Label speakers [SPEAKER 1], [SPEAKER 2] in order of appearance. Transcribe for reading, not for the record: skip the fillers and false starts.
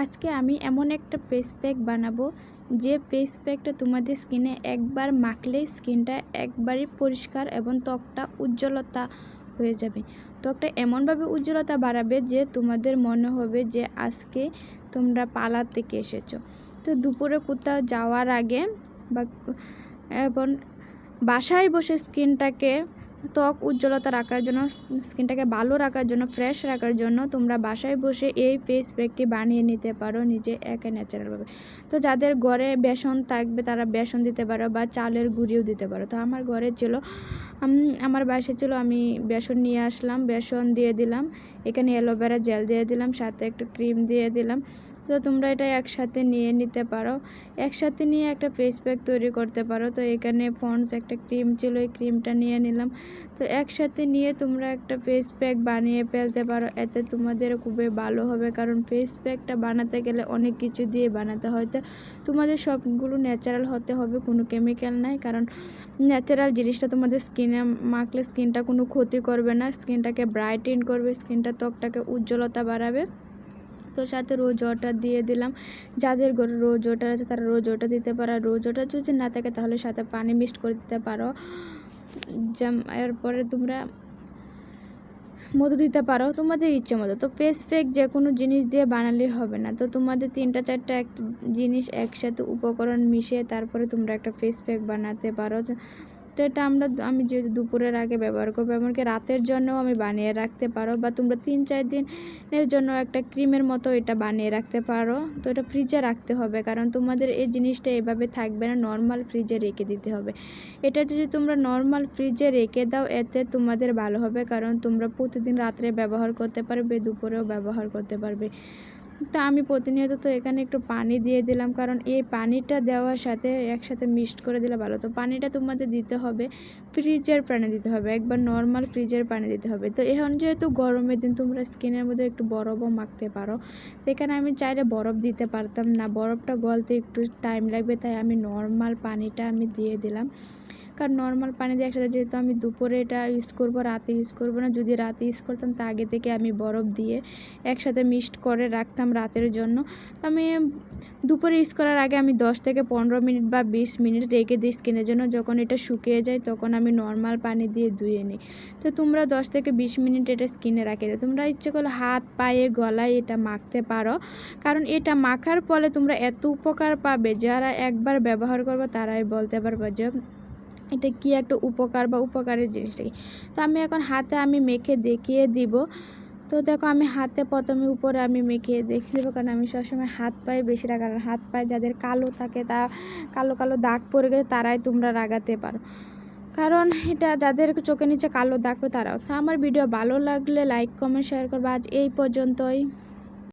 [SPEAKER 1] আজকে আমি এমন একটা ফেস প্যাক বানাবো যে ফেস প্যাকটা তোমাদের স্কিনে একবার মাখলেই স্কিনটা একবারই পরিষ্কার এবং ত্বকটা উজ্জ্বলতা হয়ে যাবে। ত্বকটা এমনভাবে উজ্জ্বলতা বাড়াবে যে তোমাদের মনে হবে যে আজকে তোমরা পার্লার থেকে এসেছো। তো দুপুরে কোথাও যাওয়ার আগে বা এবং বাসায় বসে স্কিনটাকে ত্বক উজ্জ্বলতা রাখার জন্য, স্কিনটাকে ভালো রাখার জন্য, ফ্রেশ রাখার জন্য তোমরা বাসায় বসে এই ফেস প্যাকটি বানিয়ে নিতে পারো নিজে একা ন্যাচারালভাবে। তো যাদের ঘরে বেসন থাকবে তারা বেসন দিতে পারো বা চালের গুঁড়িও দিতে পারো। তো আমার ঘরে ছিল, আমার বাসায় ছিল, আমি বেসন নিয়ে আসলাম, বেসন দিয়ে দিলাম, এখানে অ্যালোভেরা জেল দিয়ে দিলাম, সাথে একটু ক্রিম দিয়ে দিলাম। তো তোমরা এটা একসাথে নিয়ে নিতে পারো, একসাথে নিয়ে একটা ফেস প্যাক তৈরি করতে পারো। তো এখানে পন্ডস একটা ক্রিম ছিল, এই ক্রিমটা নিয়ে নিলাম। তো একসাথে নিয়ে তোমরা একটা ফেস প্যাক বানিয়ে ফেলতে পারো, এতে তোমাদের খুবই ভালো হবে। কারণ ফেস প্যাকটা বানাতে গেলে অনেক কিছু দিয়ে বানাতে হয়, তো তোমাদের সবগুলো ন্যাচারাল হতে হবে, কোনো কেমিক্যাল নাই। কারণ ন্যাচারাল জিনিসটা তোমাদের স্কিনে মাখলে স্কিনটা কোনো ক্ষতি করবে না, স্কিনটাকে ব্রাইটেন করবে, স্কিনটা ত্বকটাকে উজ্জ্বলতা বাড়াবে। তো সাথে রোজ ওয়াটার দিয়ে দিলাম, যাদের ঘরে রোজ ওয়াটার আছে তারা রোজ ওয়াটার দিতে পারো। রোজ ওয়াটার যদি না থাকে তাহলে সাথে পানি মিক্সড করে দিতে পারো। এরপরে তোমরা মধু দিতে পারো তোমাদের ইচ্ছে মতো। তো ফেস প্যাক যে কোনো জিনিস দিয়ে বানালেই হবে না, তো তোমাদের 3-4টা জিনিস একসাথে উপকরণ মিশিয়ে তারপরে তোমরা একটা ফেস প্যাক বানাতে পারো। তো এটা আমি যেহেতু দুপুরের আগে ব্যবহার করবো, এমনকি রাতের জন্যও আমি বানিয়ে রাখতে পারো, বা তোমরা 3-4 দিনের জন্য একটা ক্রিমের মতো এটা বানিয়ে রাখতে পারো। তো এটা ফ্রিজে রাখতে হবে, কারণ তোমাদের এই জিনিসটা এভাবে থাকবে না, নর্মাল ফ্রিজে রেখে দিতে হবে। এটা যদি তোমরা নর্মাল ফ্রিজে রেখে দাও এতে তোমাদের ভালো হবে, কারণ তোমরা প্রতিদিন রাত্রে ব্যবহার করতে পারবে, দুপুরেও ব্যবহার করতে পারবে। তো আমি প্রতিনিয়ত তো এখানে একটু পানি দিয়ে দিলাম, কারণ এই পানিটা দেওয়ার সাথে একসাথে মিক্সড করে দিলে ভালো। তো পানিটা তোমাদের দিতে হবে ফ্রিজের পানি দিতে হবে, একবার নর্মাল ফ্রিজের পানি দিতে হবে। তো এখন যেহেতু গরমের দিন তোমরা স্কিনের মধ্যে একটু বরফও মাখতে পারো, সেখানে আমি চাইলে বরফ দিতে পারতাম না, বরফটা গলতে একটু টাইম লাগবে, তাই আমি নর্মাল পানিটা আমি দিয়ে দিলাম। কারণ নর্মাল পানি দিয়ে একসাথে, যেহেতু আমি দুপুরে এটা ইউজ করব, রাতে ইউজ করব না, যদি রাতে ইউজ করতাম তা আগে থেকে আমি বরফ দিয়ে একসাথে মিক্সড করে রাখতাম রাতের জন্য। আমি দুপুরে ইউজ করার আগে আমি 10-15 মিনিট বা 20 মিনিট রেখে দিই স্কিনের জন্য, যখন এটা শুকিয়ে যায় তখন আমি নর্মাল পানি দিয়ে ধুয়ে নিই। তো তোমরা 10-20 মিনিট এটা স্কিনে রাখে দাও। তোমরা ইচ্ছে করলে হাত, পায়ে, গলায় এটা মাখতে পারো, কারণ এটা মাখার ফলে তোমরা এত উপকার পাবে, যারা একবার ব্যবহার করবে তারাই বলতে পারবে যে এটা কি একটা উপকার বা উপকারের জিনিসটা কি। তো আমি এখন হাতে আমি মেখে দেখিয়ে দিব। তো দেখো আমি হাতে প্রথমে উপরে আমি মেখে দেখিয়ে দেবো, কারণ আমি সবসময় হাত পায়ে বেশি রাখা, হাত পায়ে যাদের কালো থাকে, তা কালো কালো দাগ পড়ে গেছে তারাই তোমরা লাগাতে পারো, কারণ এটা যাদের চোখের নিচে কালো দাগ পড়ে তারাও। তো আমার ভিডিও ভালো লাগলে লাইক, কমেন্ট, শেয়ার করবে। আজ এই পর্যন্তই।